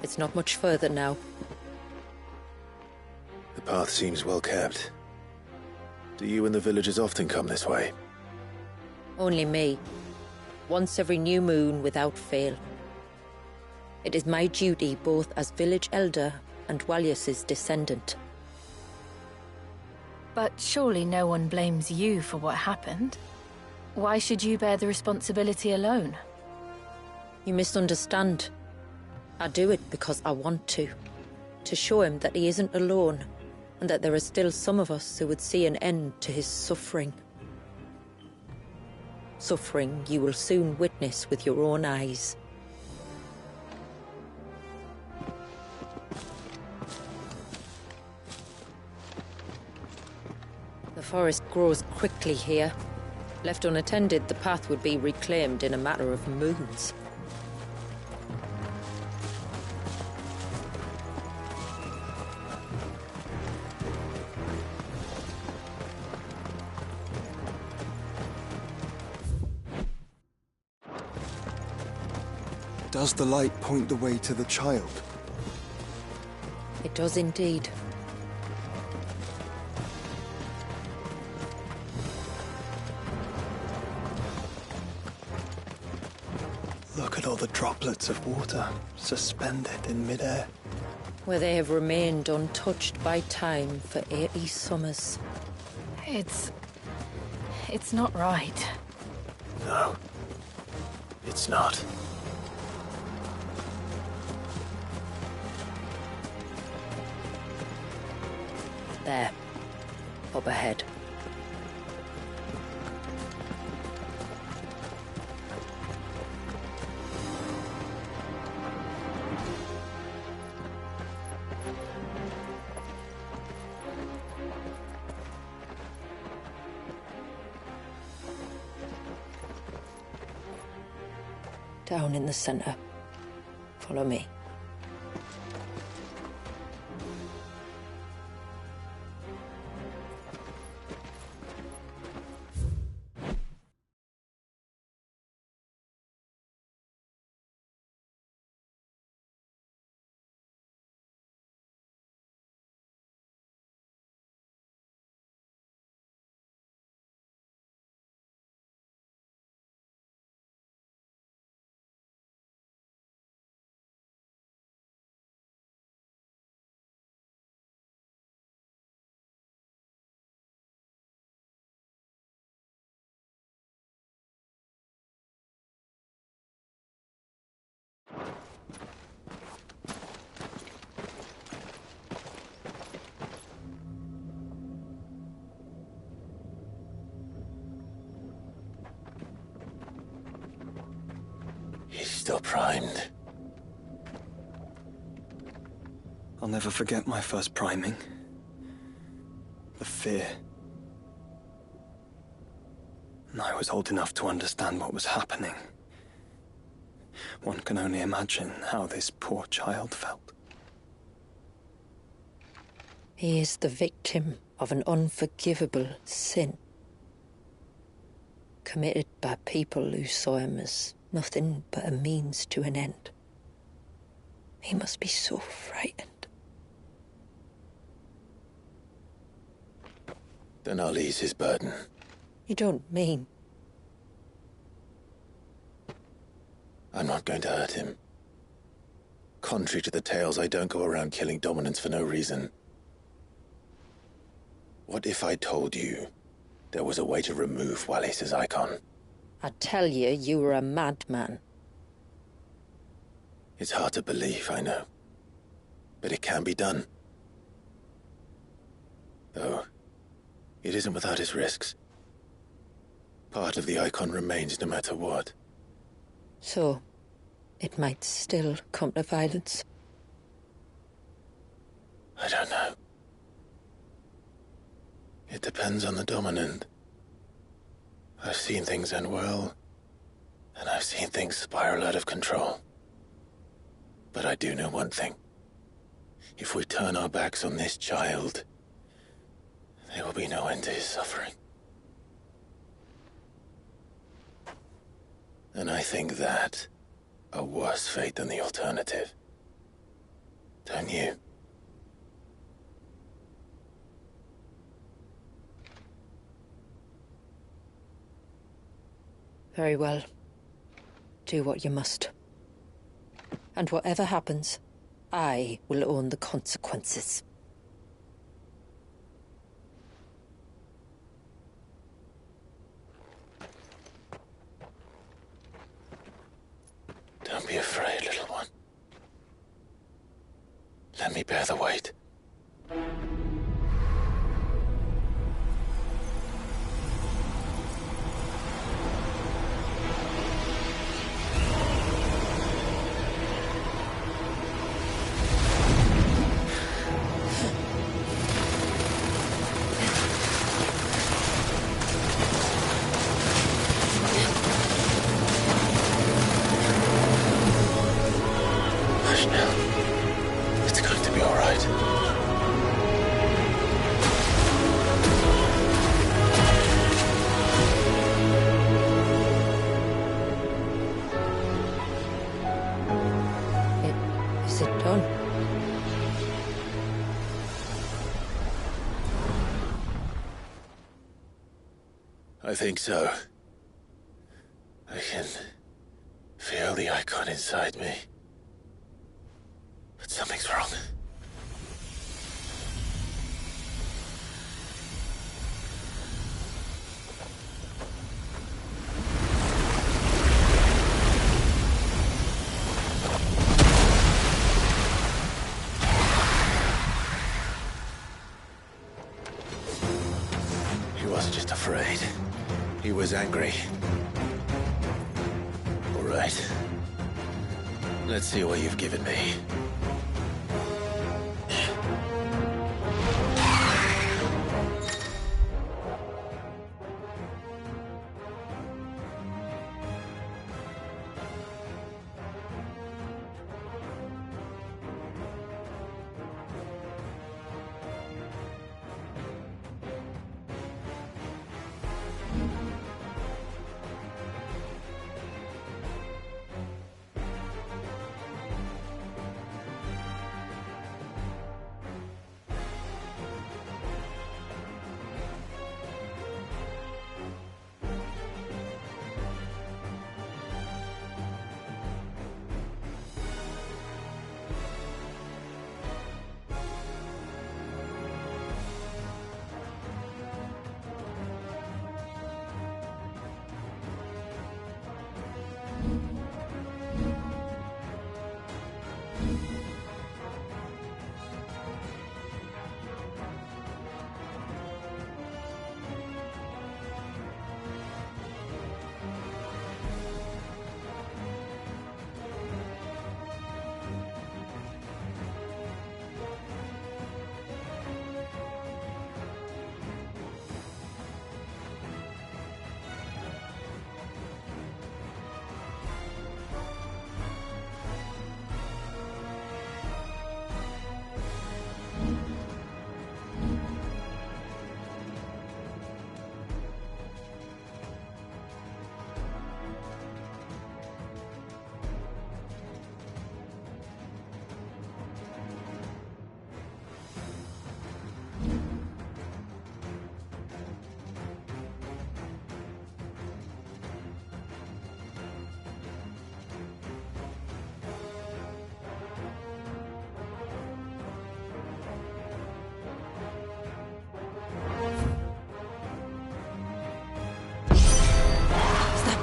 It's not much further now. The path seems well kept. Do you and the villagers often come this way? Only me. Once every new moon without fail. It is my duty both as village elder and Walyas's descendant. But surely no one blames you for what happened. Why should you bear the responsibility alone? You misunderstand. I do it because I want to. To show him that he isn't alone, and that there are still some of us who would see an end to his suffering. Suffering you will soon witness with your own eyes. The forest grows quickly here. Left unattended, the path would be reclaimed in a matter of moons. Does the light point the way to the child? It does indeed. Look at all the droplets of water suspended in midair. Where they have remained untouched by time for 80 summers. It's not right. No, it's not. There. Up ahead. Down in the center. Follow me. He's still primed. I'll never forget my first priming. The fear. And I was old enough to understand what was happening. One can only imagine how this poor child felt. He is the victim of an unforgivable sin. Committed by people who saw him as nothing but a means to an end. He must be so frightened. Then I'll ease his burden. You don't mean? I'm not going to hurt him. Contrary to the tales, I don't go around killing dominants for no reason. What if I told you there was a way to remove Wallace's icon? I tell you, you were a madman. It's hard to believe, I know. But it can be done. Though, it isn't without its risks. Part of the icon remains no matter what. So, it might still come to violence. I don't know. It depends on the dominant. I've seen things end well, and I've seen things spiral out of control. But I do know one thing. If we turn our backs on this child, there will be no end to his suffering. And I think that a worse fate than the alternative. Don't you? Very well. Do what you must. And whatever happens, I will own the consequences. Don't be afraid, little one. Let me bear the weight. Hush now. It's going to be all right. Is it done? I think so. I can feel the icon inside me. But something's wrong. He wasn't just afraid. He was angry. All right. Let's see what you've given me.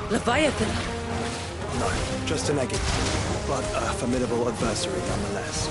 Leviathan! No, just an eggy. But a formidable adversary nonetheless.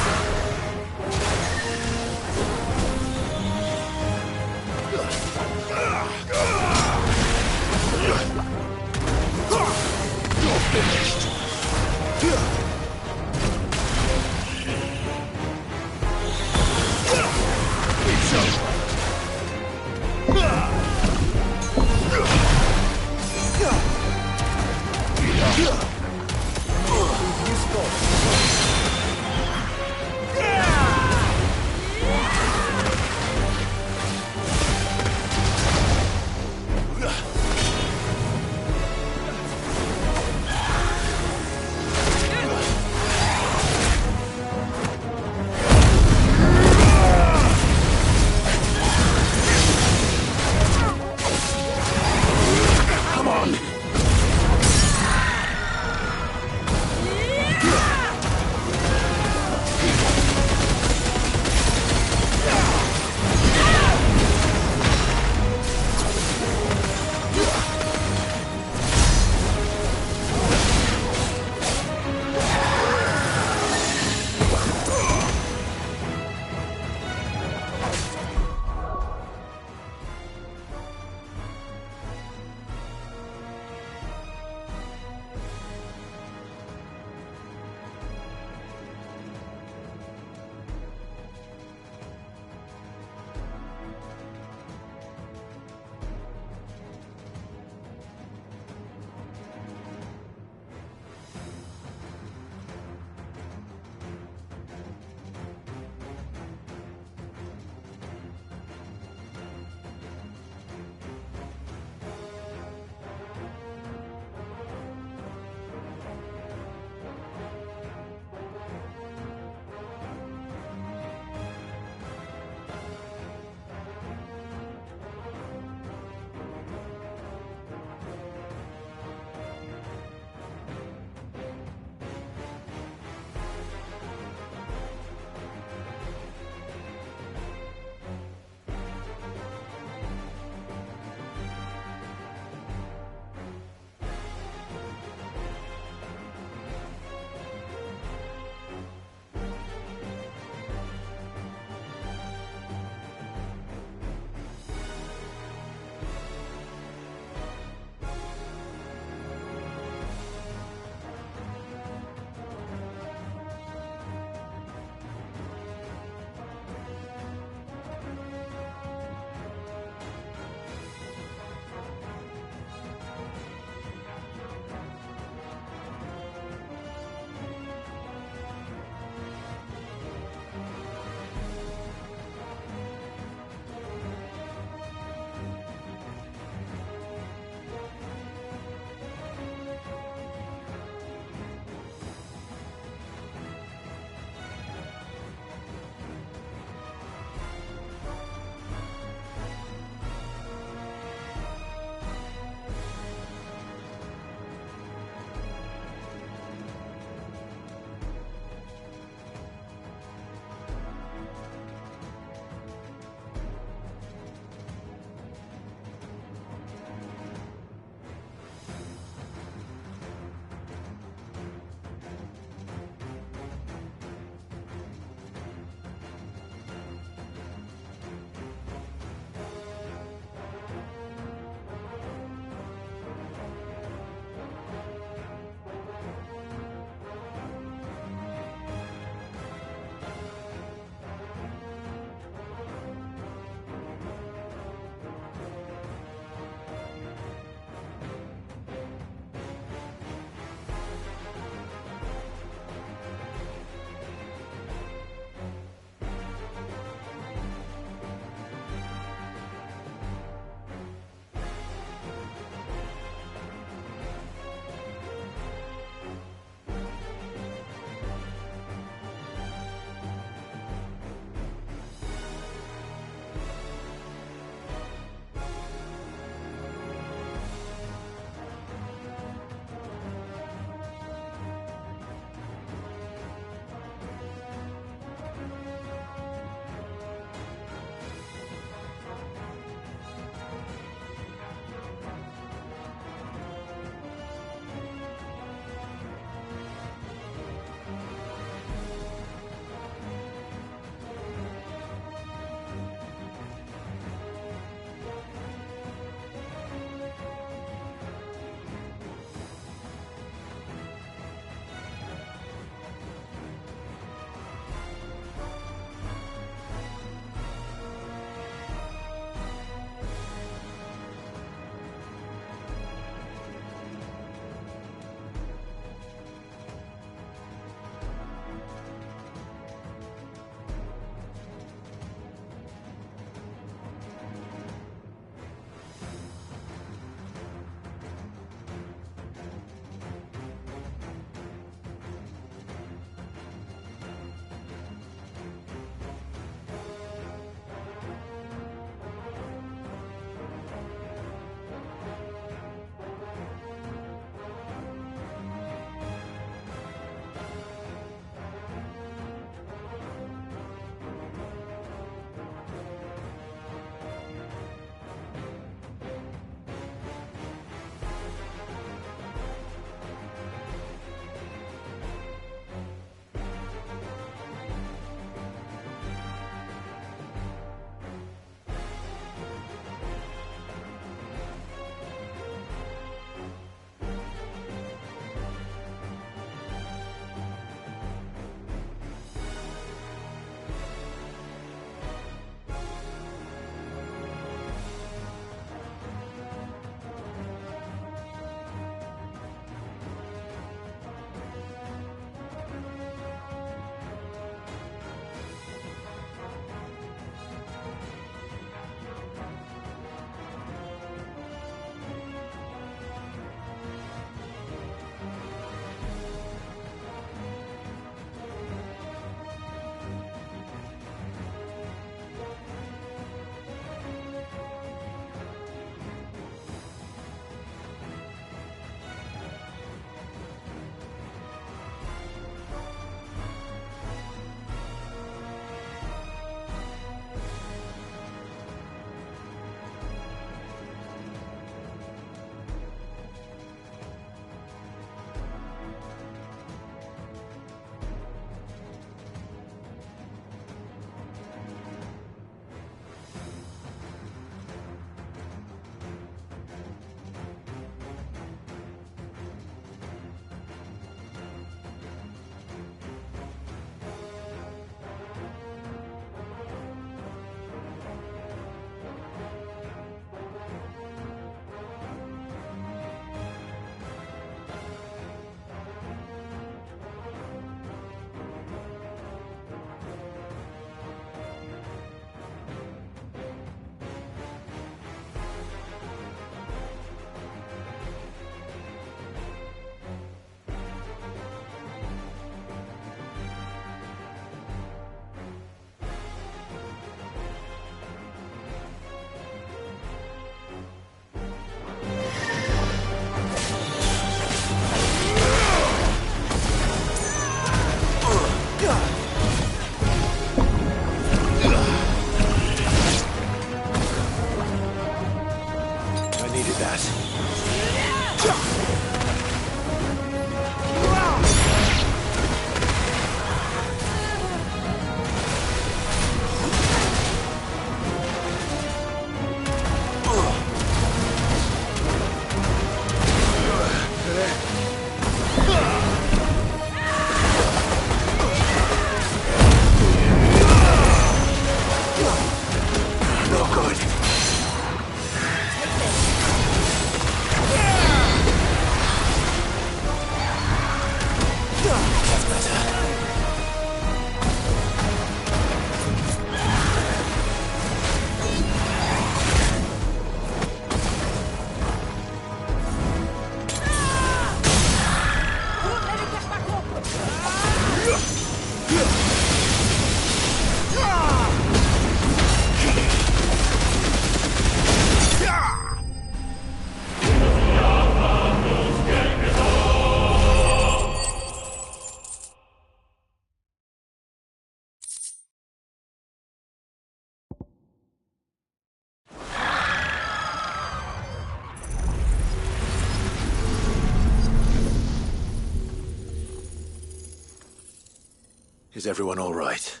Is everyone all right?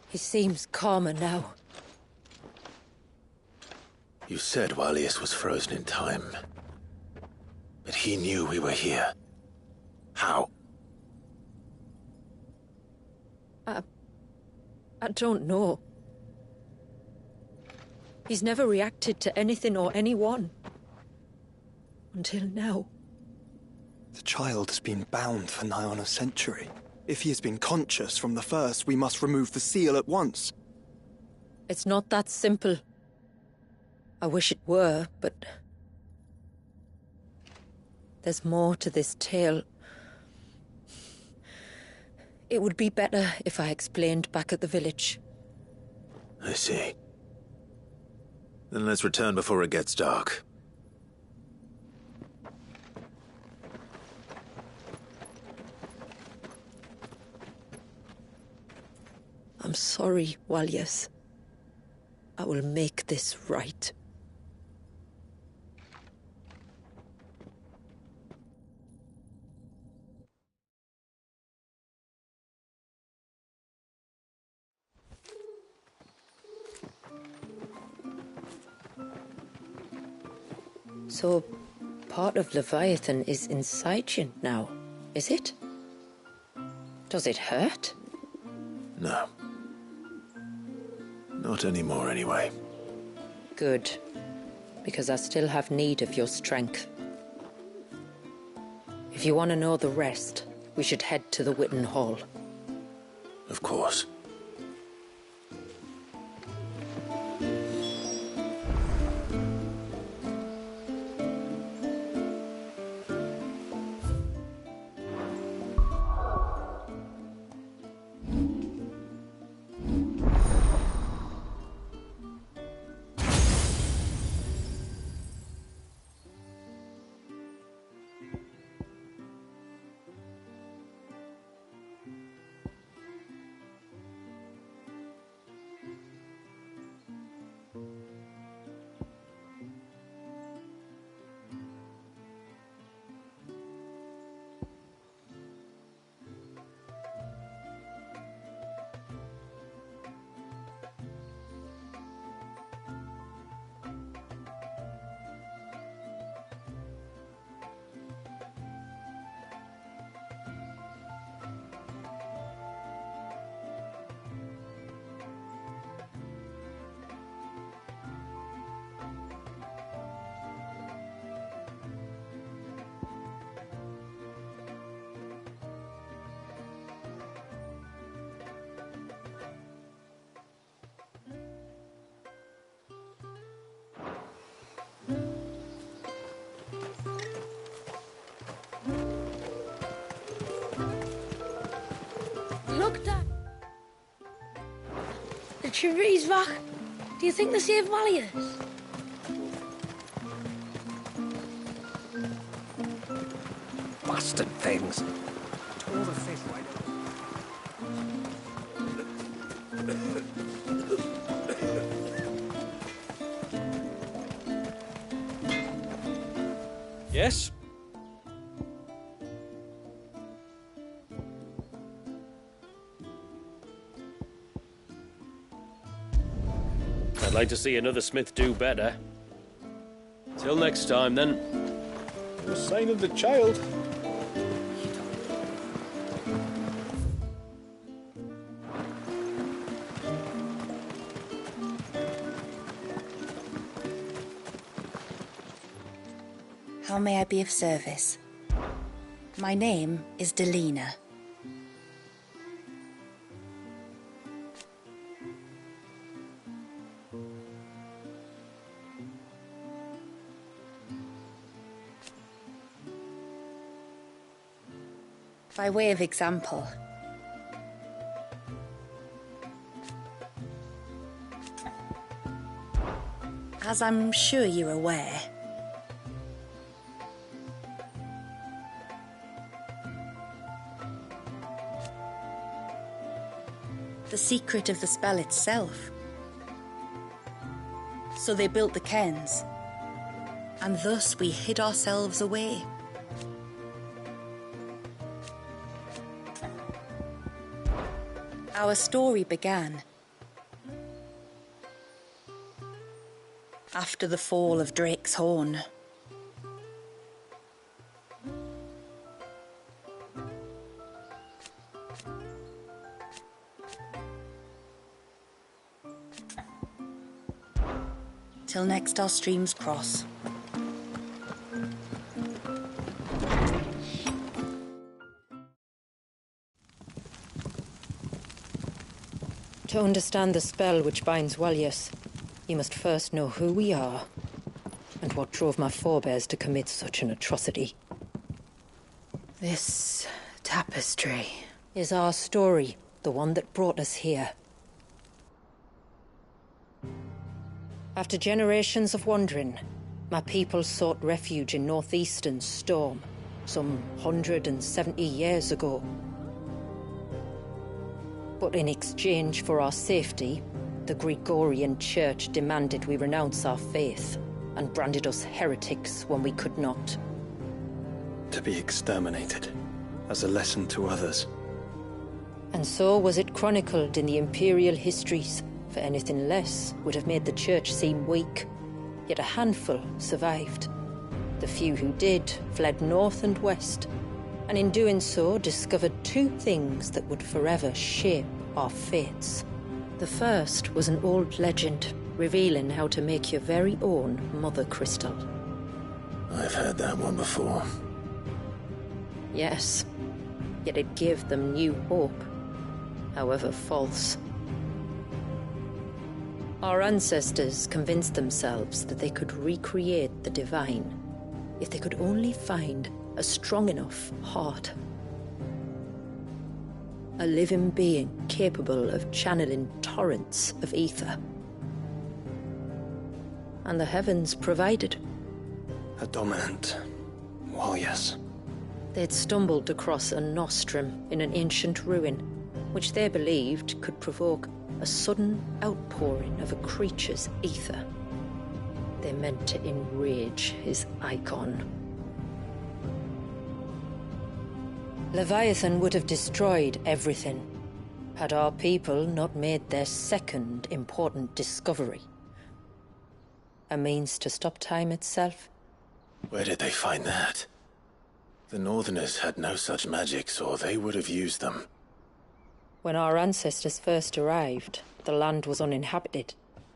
He seems calmer now. You said Walius was frozen in time. But he knew we were here. How? I don't know. He's never reacted to anything or anyone. Until now. The child has been bound for nigh on a century. If he has been conscious from the first, we must remove the seal at once. It's not that simple. I wish it were, but... there's more to this tale. It would be better if I explained back at the village. I see. Then let's return before it gets dark. I'm sorry, Walius. I will make this right. So, part of Leviathan is inside you now, is it? Does it hurt? No. Not anymore, anyway. Good. Because I still have need of your strength. If you want to know the rest, we should head to the Witten Hall. Of course. Look, Dad. The trees back. Do you think they saved Valius? Bastard things. Yes? I'd like to see another smith do better. Till next time, then. No sign of the child. How may I be of service? My name is Delina. By way of example, as I'm sure you're aware, the secret of the spell itself. So they built the cairns, and thus we hid ourselves away. Our story began after the fall of Drake's Horn. Till next our streams cross. To understand the spell which binds Walyas, you must first know who we are, and what drove my forebears to commit such an atrocity. This tapestry is our story, the one that brought us here. After generations of wandering, my people sought refuge in northeastern Storm, some 170 years ago. But in exchange for our safety, the Gregorian Church demanded we renounce our faith and branded us heretics when we could not. To be exterminated, as a lesson to others. And so was it chronicled in the imperial histories, for anything less would have made the Church seem weak. Yet a handful survived. The few who did fled north and west, and in doing so discovered two things that would forever shape our fates. The first was an old legend, revealing how to make your very own Mother Crystal. I've heard that one before. Yes, yet it gave them new hope, however false. Our ancestors convinced themselves that they could recreate the divine if they could only find a strong enough heart. A living being capable of channeling torrents of ether. And the heavens provided. A dominant Walyas. They'd stumbled across a nostrum in an ancient ruin, which they believed could provoke a sudden outpouring of a creature's ether. They meant to enrage his icon. Leviathan would have destroyed everything, had our people not made their second important discovery. A means to stop time itself. Where did they find that? The Northerners had no such magics, or they would have used them. When our ancestors first arrived, the land was uninhabited,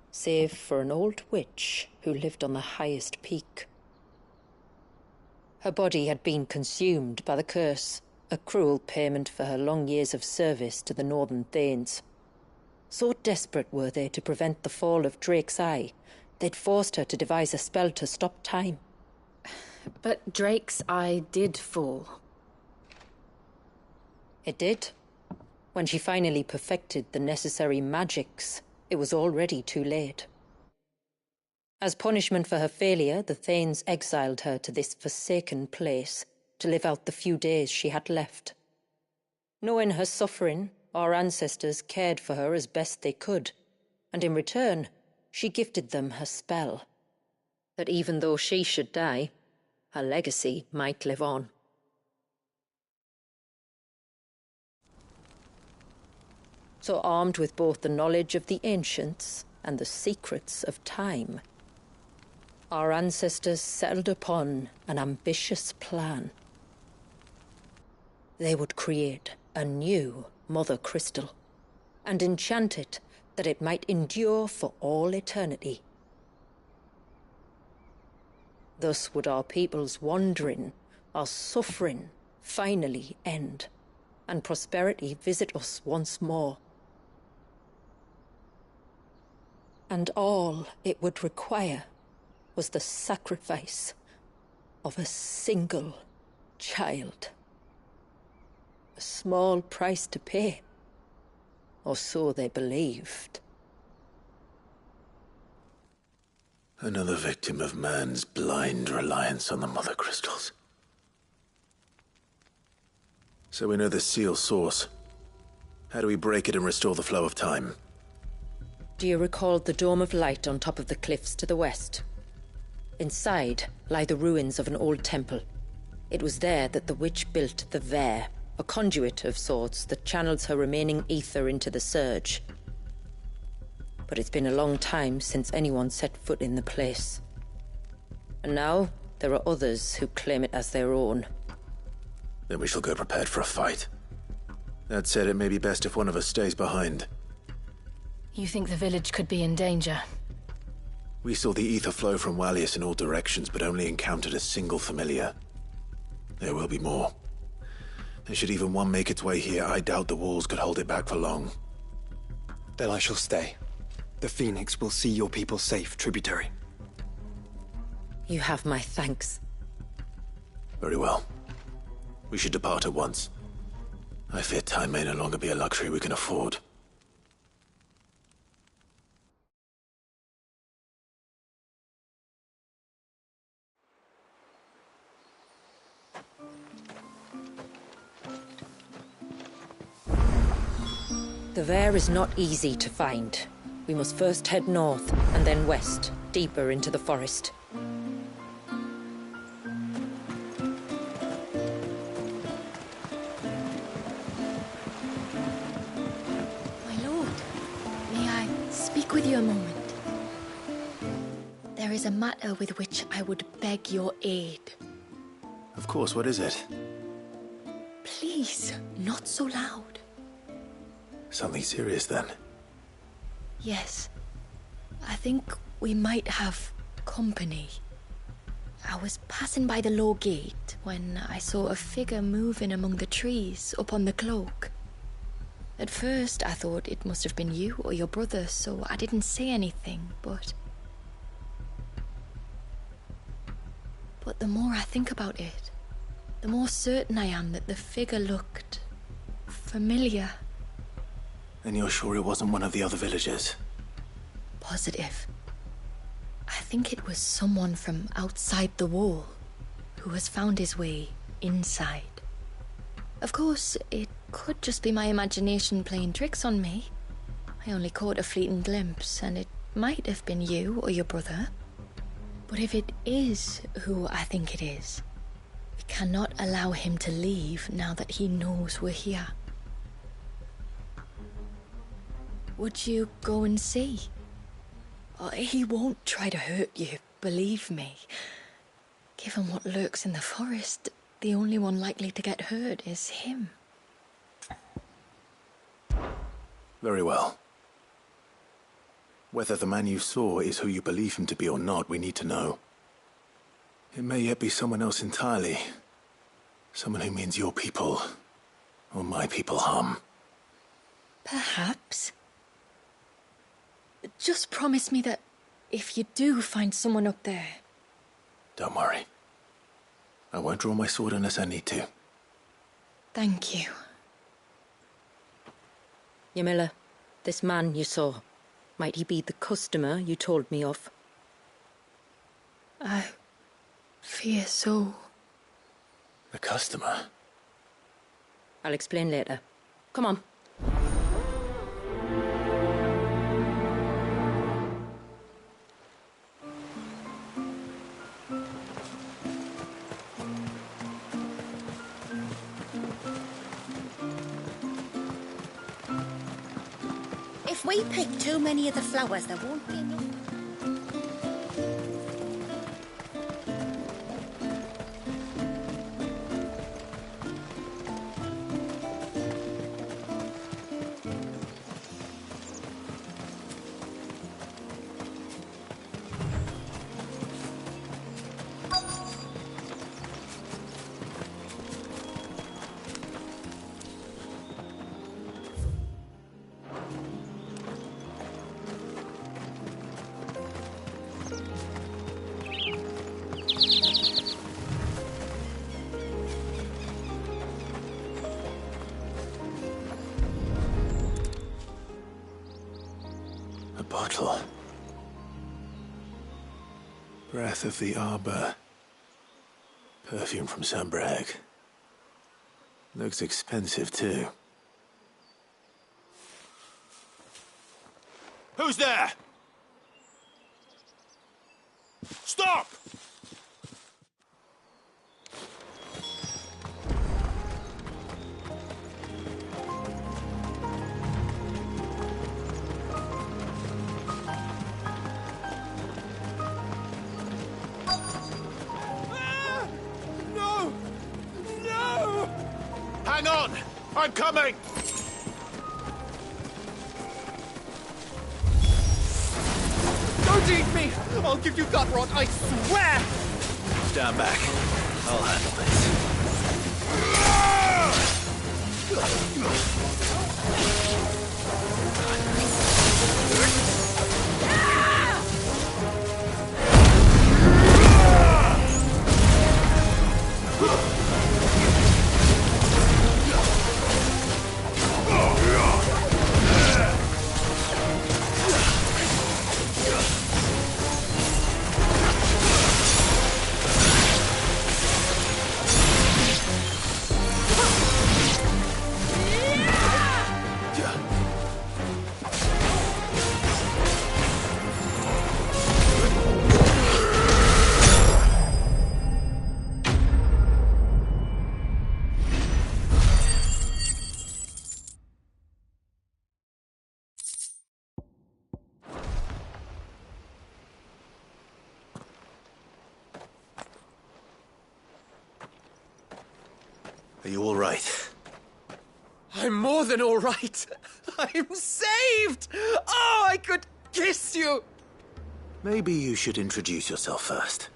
save for an old witch who lived on the highest peak. Her body had been consumed by the curse, a cruel payment for her long years of service to the Northern Thanes. So desperate were they to prevent the fall of Drake's Eye, they'd forced her to devise a spell to stop time. But Drake's Eye did fall. It did. When she finally perfected the necessary magics, it was already too late. As punishment for her failure, the Thanes exiled her to this forsaken place to live out the few days she had left. Knowing her suffering, our ancestors cared for her as best they could, and in return, she gifted them her spell. That even though she should die, her legacy might live on. So armed with both the knowledge of the ancients and the secrets of time, our ancestors settled upon an ambitious plan. They would create a new Mother Crystal and enchant it that it might endure for all eternity. Thus would our people's wandering, our suffering, finally end, and prosperity visit us once more. And all it would require was the sacrifice of a single child. A small price to pay, or so they believed. Another victim of man's blind reliance on the Mother Crystals. So we know the seal source. How do we break it and restore the flow of time? Do you recall the dome of light on top of the cliffs to the west? Inside lie the ruins of an old temple. It was there that the witch built the Vare, A conduit of sorts that channels her remaining ether into the surge. But it's been a long time since anyone set foot in the place. And now, there are others who claim it as their own. Then we shall go prepared for a fight. That said, it may be best if one of us stays behind. You think the village could be in danger? We saw the ether flow from Wallius in all directions, but only encountered a single familiar. There will be more. And should even one make its way here, I doubt the walls could hold it back for long. Then I shall stay. The Phoenix will see your people safe, tributary. You have my thanks. Very well. We should depart at once. I fear time may no longer be a luxury we can afford. The Vare is not easy to find. We must first head north, and then west, deeper into the forest. My lord, may I speak with you a moment? There is a matter with which I would beg your aid. Of course, what is it? Please, not so loud. Something serious, then? Yes. I think we might have company. I was passing by the low gate when I saw a figure moving among the trees up on the cloak. At first, I thought it must have been you or your brother, so I didn't say anything, but the more I think about it, the more certain I am that the figure looked familiar. And you're sure it wasn't one of the other villagers? Positive. I think it was someone from outside the wall who has found his way inside. Of course, it could just be my imagination playing tricks on me. I only caught a fleeting glimpse, and it might have been you or your brother. But if it is who I think it is, we cannot allow him to leave now that he knows we're here. Would you go and see? He won't try to hurt you, believe me. Given what lurks in the forest, the only one likely to get hurt is him. Very well. Whether the man you saw is who you believe him to be or not, we need to know. It may yet be someone else entirely. Someone who means your people, or my people, harm. Perhaps. Just promise me that if you do find someone up there... Don't worry. I won't draw my sword unless I need to. Thank you. Ymilla, this man you saw, might he be the customer you told me of? I fear so. The customer? I'll explain later. Come on. If we pick too many of the flowers, there won't be enough. A bottle. Breath of the Arbor. Perfume from Sambrag. Looks expensive, too. Who's there? Stop! I'm coming! Don't eat me! I'll give you gut rot, I swear! Stand back. I'll handle this. Are you all right? I'm more than all right. I'm saved! Oh, I could kiss you! Maybe you should introduce yourself first.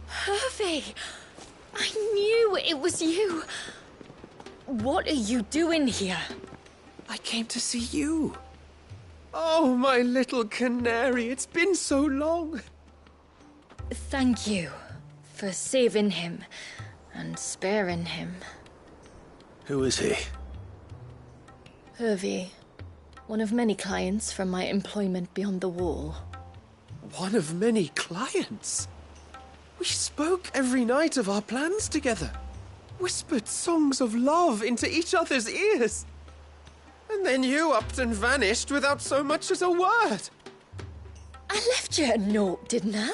Hervey! I knew it was you. What are you doing here? I came to see you. Oh, my little canary, it's been so long. Thank you for saving him and sparing him. Who is he? Hervey, one of many clients from my employment beyond the wall. One of many clients? We spoke every night of our plans together. Whispered songs of love into each other's ears. And then you upped and vanished without so much as a word. I left you a note, didn't I?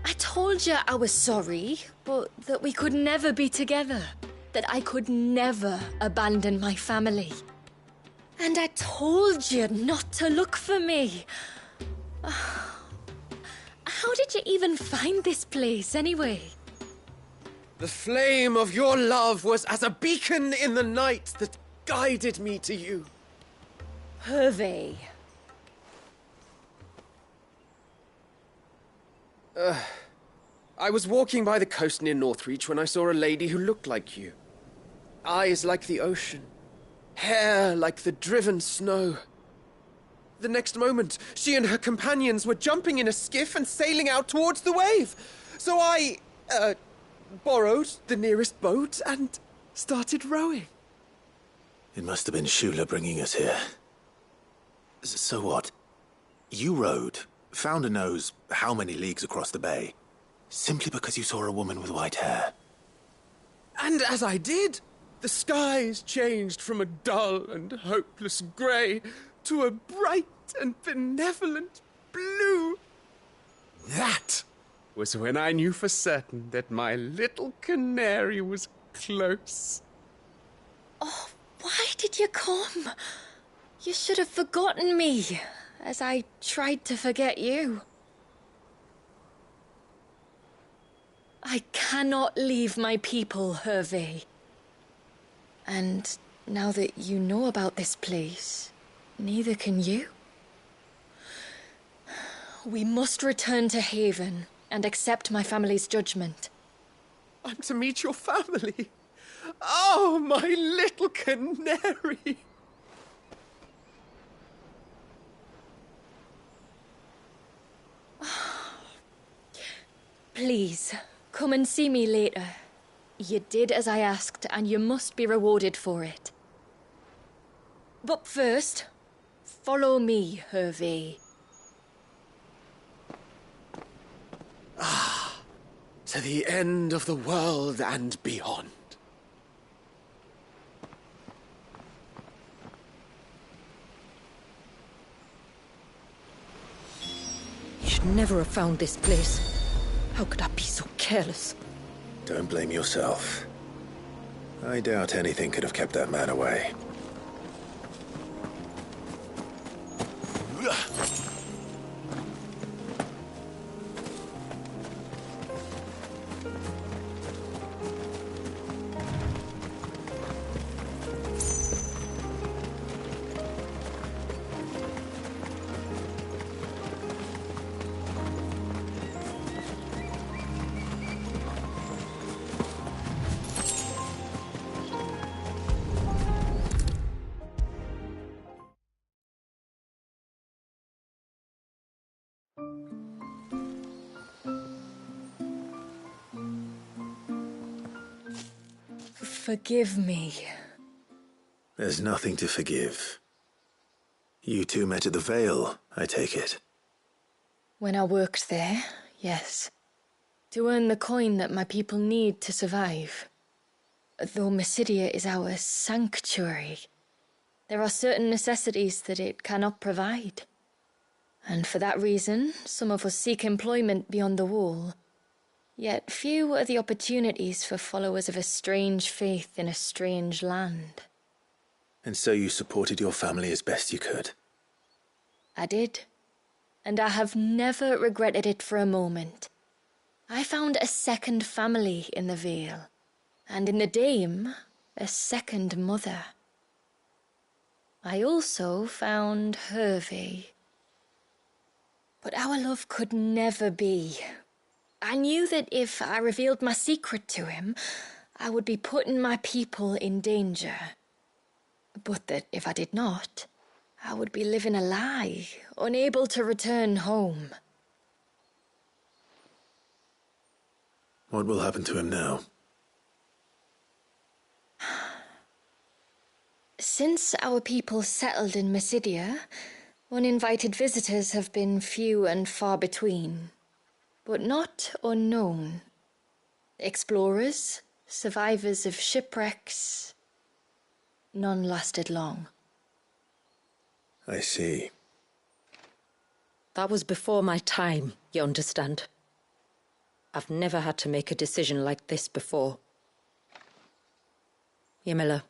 I told you I was sorry, but that we could never be together. That I could never abandon my family. And I told you not to look for me. How did you even find this place, anyway? The flame of your love was as a beacon in the night that guided me to you. Hervey. I was walking by the coast near Northreach when I saw a lady who looked like you. Eyes like the ocean. Hair like the driven snow. The next moment, she and her companions were jumping in a skiff and sailing out towards the wave. So I, borrowed the nearest boat and started rowing. It must have been Shula bringing us here. So what? You rowed, found a nose how many leagues across the bay, simply because you saw a woman with white hair. And as I did, the skies changed from a dull and hopeless grey to a bright and benevolent blue. That was when I knew for certain that my little canary was close. Oh, why did you come? You should have forgotten me, as I tried to forget you. I cannot leave my people, Hervey. And now that you know about this place, neither can you. We must return to Haven and accept my family's judgment. I'm to meet your family. Oh, my little canary. Please, come and see me later. You did as I asked, and you must be rewarded for it. But first, follow me, Hervey. To the end of the world and beyond. You should never have found this place. How could I be so careless? Don't blame yourself. I doubt anything could have kept that man away. Forgive me. There's nothing to forgive. You two met at the Vale, I take it. When I worked there, yes. To earn the coin that my people need to survive. Though Mysidia is our sanctuary, there are certain necessities that it cannot provide. And for that reason, some of us seek employment beyond the wall. Yet few are the opportunities for followers of a strange faith in a strange land. And so you supported your family as best you could? I did. And I have never regretted it for a moment. I found a second family in the Vale. And in the Dame, a second mother. I also found Hervey. But our love could never be. I knew that if I revealed my secret to him, I would be putting my people in danger. But that if I did not, I would be living a lie, unable to return home. What will happen to him now? Since our people settled in Mysidia, uninvited visitors have been few and far between, but not unknown. Explorers, survivors of shipwrecks, none lasted long. I see. That was before my time, you understand. I've never had to make a decision like this before. Ymilla,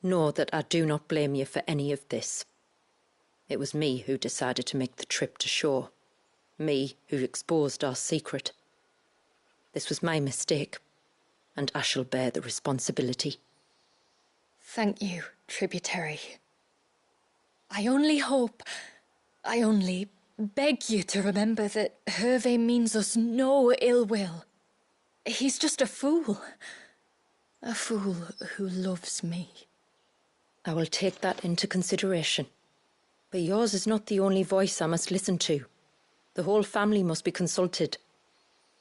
know that I do not blame you for any of this. It was me who decided to make the trip to shore. Me who exposed our secret. This was my mistake, and I shall bear the responsibility. Thank you, tributary. I only beg you to remember that Hervey means us no ill will. He's just a fool. A fool who loves me. I will take that into consideration. But yours is not the only voice I must listen to. The whole family must be consulted,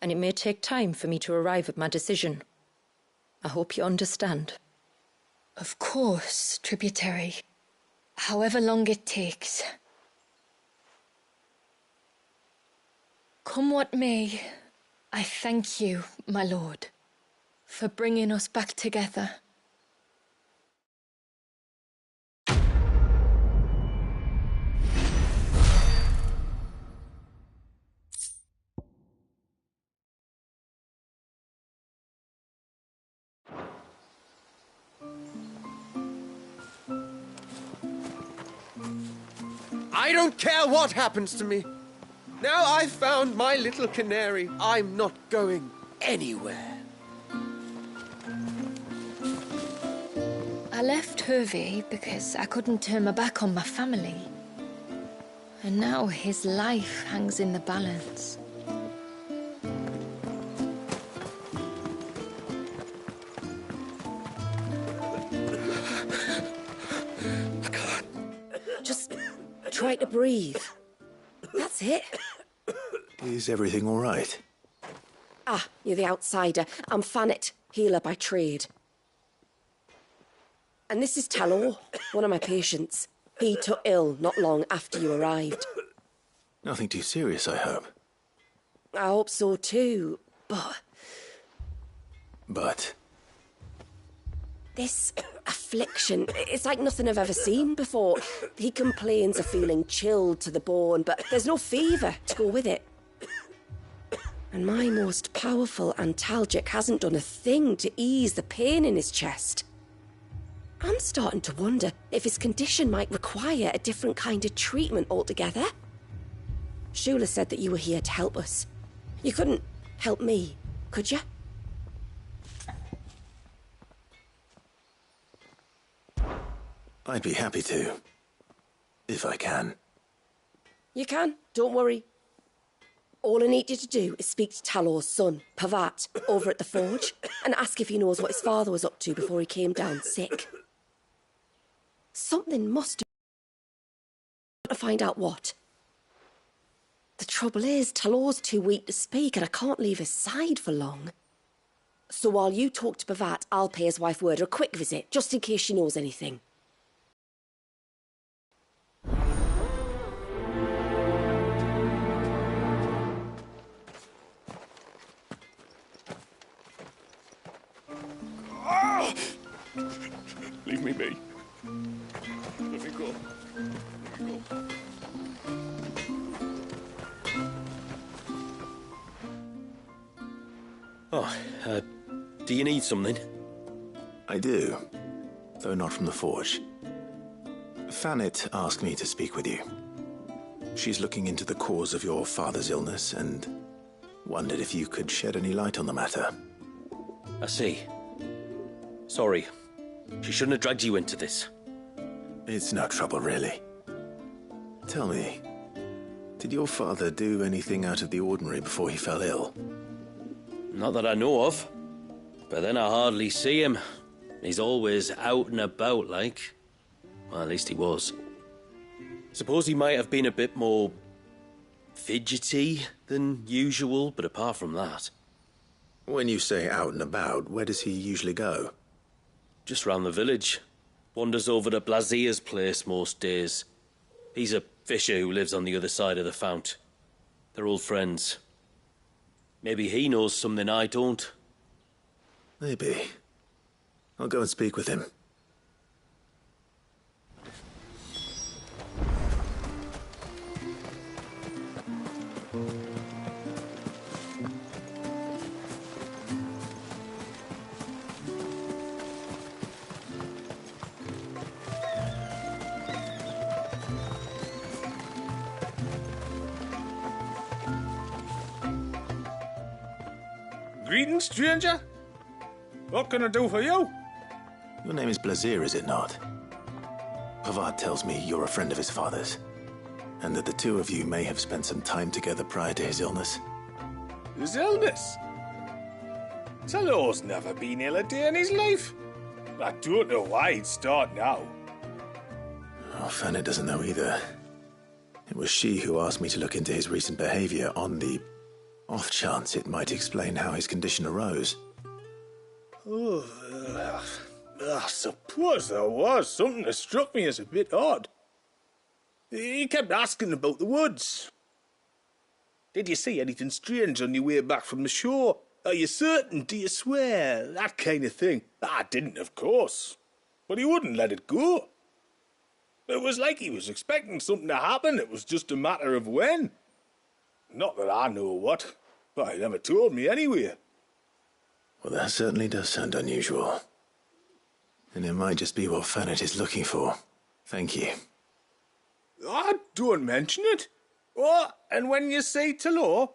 and it may take time for me to arrive at my decision. I hope you understand. Of course, tributary. However long it takes. Come what may, I thank you, my lord, for bringing us back together. I don't care what happens to me. Now I've found my little canary, I'm not going anywhere. I left Hervey because I couldn't turn my back on my family. And now his life hangs in the balance. Just try to breathe. That's it. Is everything all right? Ah, you're the outsider. I'm Fannet, healer by trade. And this is Talor, one of my patients. He took ill not long after you arrived. Nothing too serious, I hope. I hope so too, but... But? This affliction, it's like nothing I've ever seen before. He complains of feeling chilled to the bone, but there's no fever to go with it. And my most powerful antalgic hasn't done a thing to ease the pain in his chest. I'm starting to wonder if his condition might require a different kind of treatment altogether. Shula said that you were here to help us. You couldn't help me, could you? I'd be happy to. If I can. You can, don't worry. All I need you to do is speak to Talor's son, Pavat, over at the forge, and ask if he knows what his father was up to before he came down sick. Something must have to find out what. The trouble is, Talor's too weak to speak, and I can't leave his side for long. So while you talk to Bavat, I'll pay his wife word a quick visit, just in case she knows anything. Leave me be. Let me go. Oh, do you need something? I do, though not from the forge. Fannet asked me to speak with you. She's looking into the cause of your father's illness and wondered if you could shed any light on the matter. I see. Sorry. She shouldn't have dragged you into this. It's no trouble, really. Tell me, did your father do anything out of the ordinary before he fell ill? Not that I know of. But then I hardly see him. He's always out and about, like. Well, at least he was. Suppose he might have been a bit more fidgety than usual, but apart from that... When you say out and about, where does he usually go? Just round the village. Wanders over to Blazier's place most days. He's a fisher who lives on the other side of the fount. They're old friends. Maybe he knows something I don't. Maybe. I'll go and speak with him. Greetings, stranger. What can I do for you? Your name is Blazier, is it not? Pavad tells me you're a friend of his father's, and that the two of you may have spent some time together prior to his illness. His illness? Talor's never been ill a day in his life. I don't know why he'd start now. Oh, Fanny doesn't know either. It was she who asked me to look into his recent behavior on the off chance it might explain how his condition arose. Oh, I suppose there was something that struck me as a bit odd. He kept asking about the woods. Did you see anything strange on your way back from the shore? Are you certain? Do you swear? That kind of thing. I didn't, of course. But he wouldn't let it go. It was like he was expecting something to happen. It was just a matter of when. Not that I know what, but he never told me anyway. Well, that certainly does sound unusual. And it might just be what Fannet is looking for. Thank you. Don't mention it. Oh, and when you say Talor,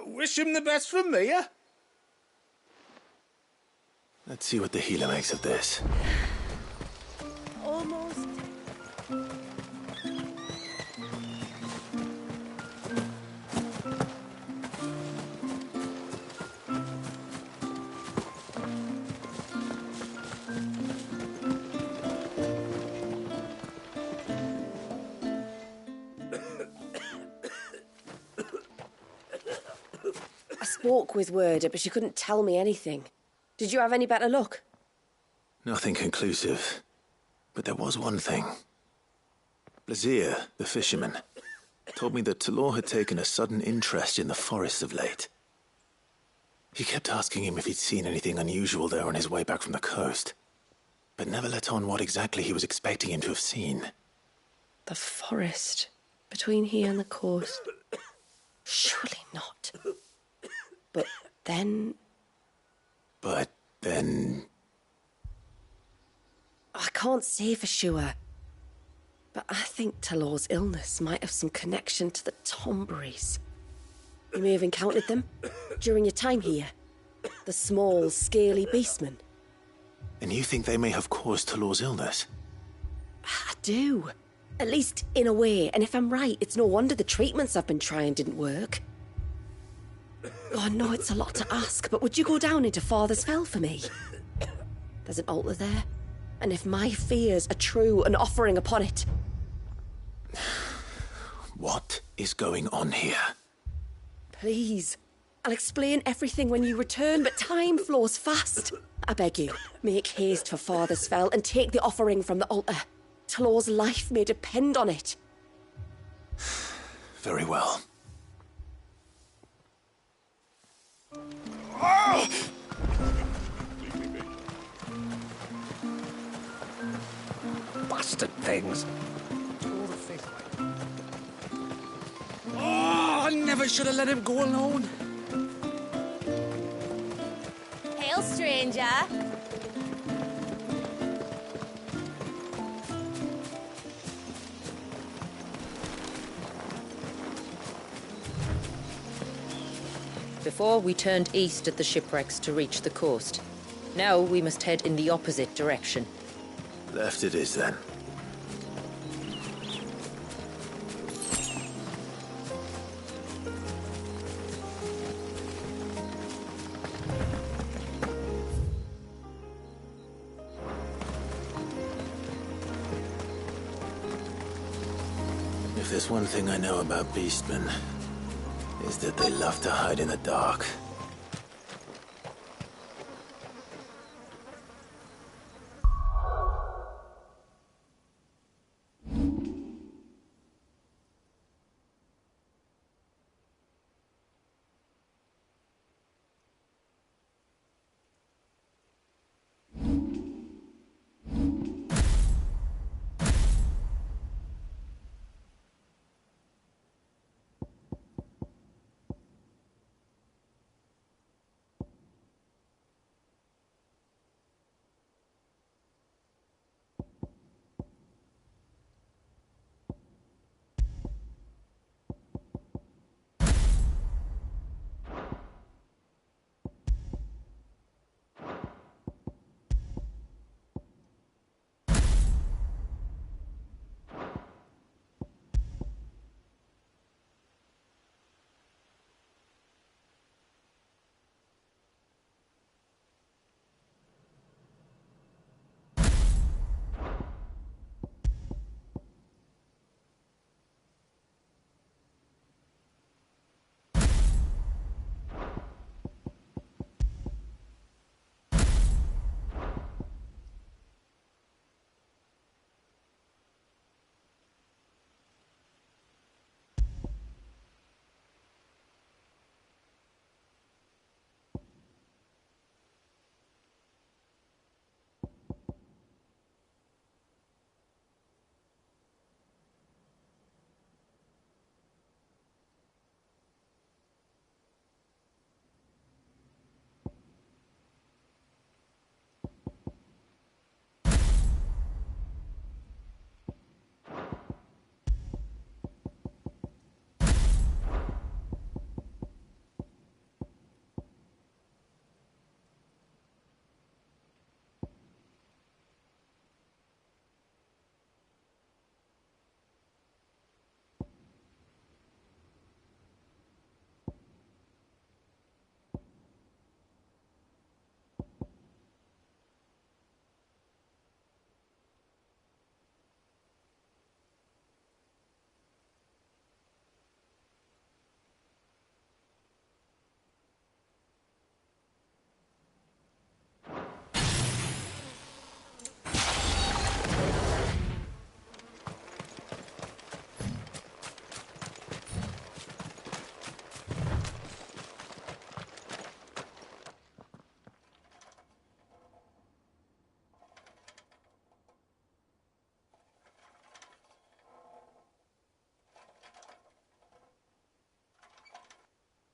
wish him the best from me, eh? Let's see what the healer makes of this. Almost. I spoke with Werder, but she couldn't tell me anything. Did you have any better luck? Nothing conclusive. But there was one thing. Blazier, the fisherman, told me that Talor had taken a sudden interest in the forest of late. He kept asking him if he'd seen anything unusual there on his way back from the coast, but never let on what exactly he was expecting him to have seen. The forest between here and the coast. Surely not. But then... I can't say for sure. But I think Talor's illness might have some connection to the Tomberries. You may have encountered them during your time here. The small, scaly beastmen. And you think they may have caused Talor's illness? I do. At least in a way. And if I'm right, it's no wonder the treatments I've been trying didn't work. Oh, I know it's a lot to ask, but would you go down into Father's Fell for me? There's an altar there, and if my fears are true, an offering upon it. What is going on here? Please, I'll explain everything when you return, but time flows fast. I beg you, make haste for Father's Fell and take the offering from the altar. Tlor's life may depend on it. Very well. Bastard things. Oh, I never should have let him go alone. Hail, stranger. Before, we turned east at the shipwrecks to reach the coast. Now we must head in the opposite direction. Left it is, then. If there's one thing I know about beastmen, is that they love to hide in the dark.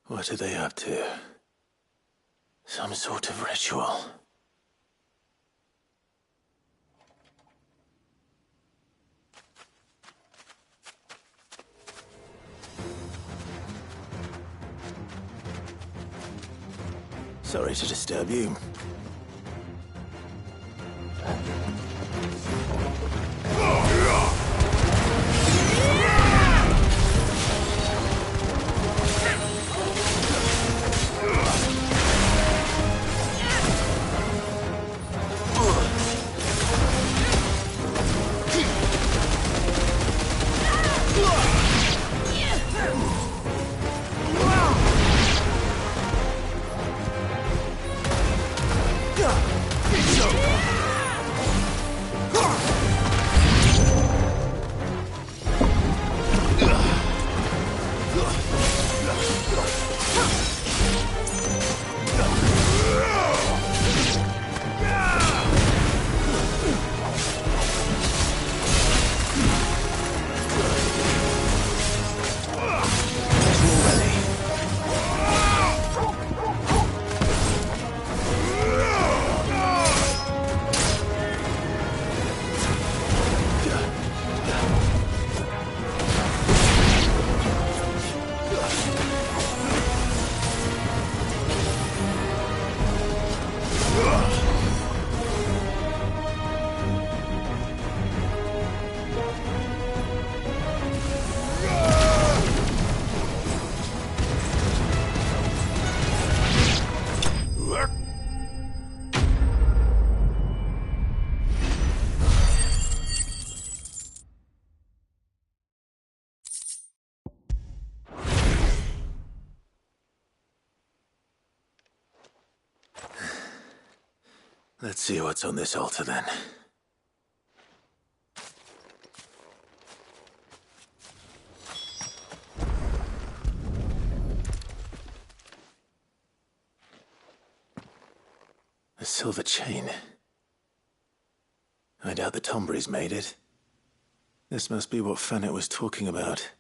What are they up to? Some sort of ritual. Sorry to disturb you. Let's see what's on this altar then. A silver chain. I doubt the Tombries made it. This must be what Fennet was talking about.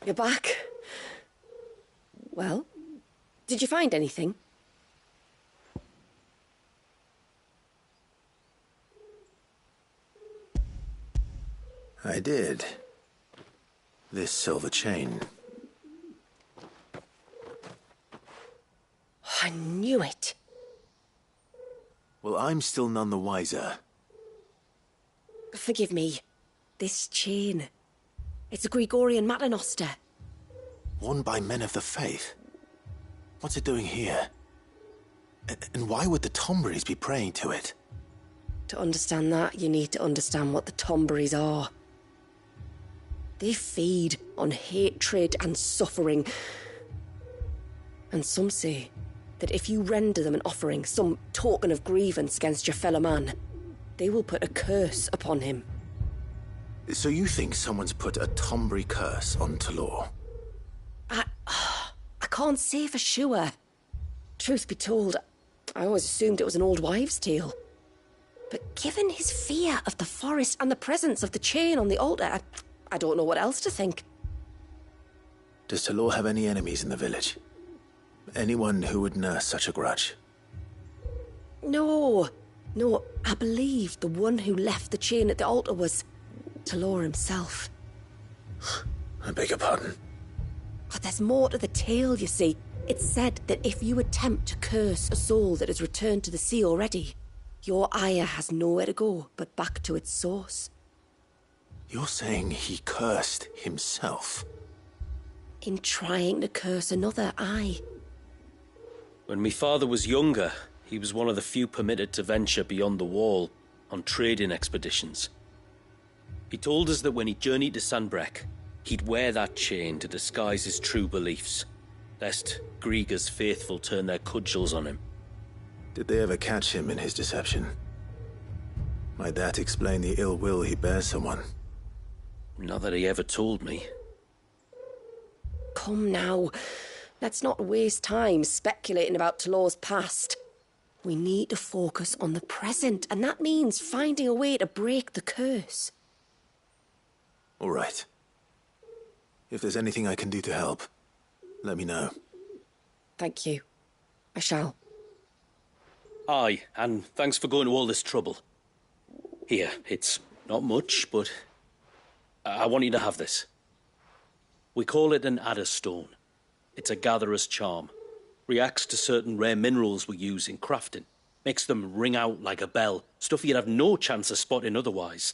You're back. Well, did you find anything? I did. This silver chain. I knew it. Well, I'm still none the wiser. Forgive me. This chain. It's a Gregorian Maternoster. Worn by men of the faith. What's it doing here? And why would the Tombries be praying to it? To understand that, you need to understand what the Tombries are. They feed on hatred and suffering. And some say that if you render them an offering, some token of grievance against your fellow man, they will put a curse upon him. So you think someone's put a Tombry curse on Talor? I can't say for sure. Truth be told, I always assumed it was an old wives' tale. But given his fear of the forest and the presence of the chain on the altar, I don't know what else to think. Does Talor have any enemies in the village? Anyone who would nurse such a grudge? No, I believe the one who left the chain at the altar was Talor himself. I beg your pardon? But there's more to the tale, you see. It's said that if you attempt to curse a soul that has returned to the sea already, your ire has nowhere to go but back to its source. You're saying he cursed himself? In trying to curse another, aye. When me father was younger, he was one of the few permitted to venture beyond the wall on trading expeditions. He told us that when he journeyed to Sanbreque, he'd wear that chain to disguise his true beliefs, lest Griega's faithful turn their cudgels on him. Did they ever catch him in his deception? Might that explain the ill will he bears someone? Not that he ever told me. Come now, let's not waste time speculating about Talor's past. We need to focus on the present, and that means finding a way to break the curse. All right. If there's anything I can do to help, let me know. Thank you. I shall. Aye, and thanks for going to all this trouble. Here, it's not much, but I want you to have this. We call it an adder stone. It's a gatherer's charm. Reacts to certain rare minerals we use in crafting. Makes them ring out like a bell, stuff you'd have no chance of spotting otherwise.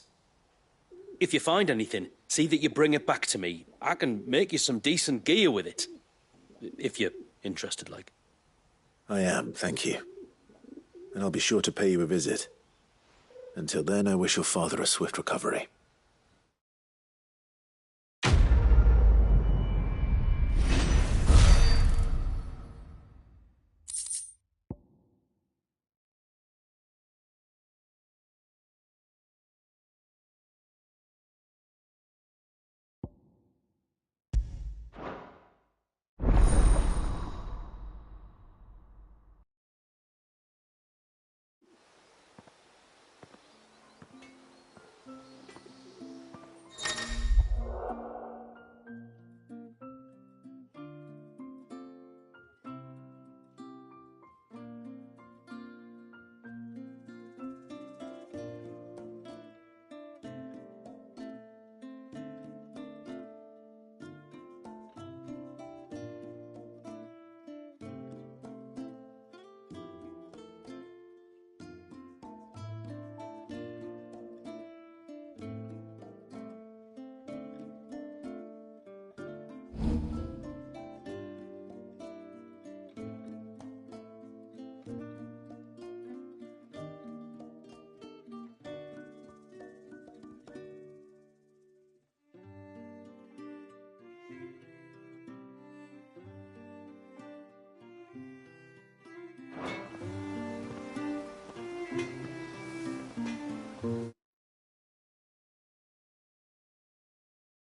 If you find anything, see that you bring it back to me. I can make you some decent gear with it. If you're interested, like. I am, thank you. And I'll be sure to pay you a visit. Until then, I wish your father a swift recovery.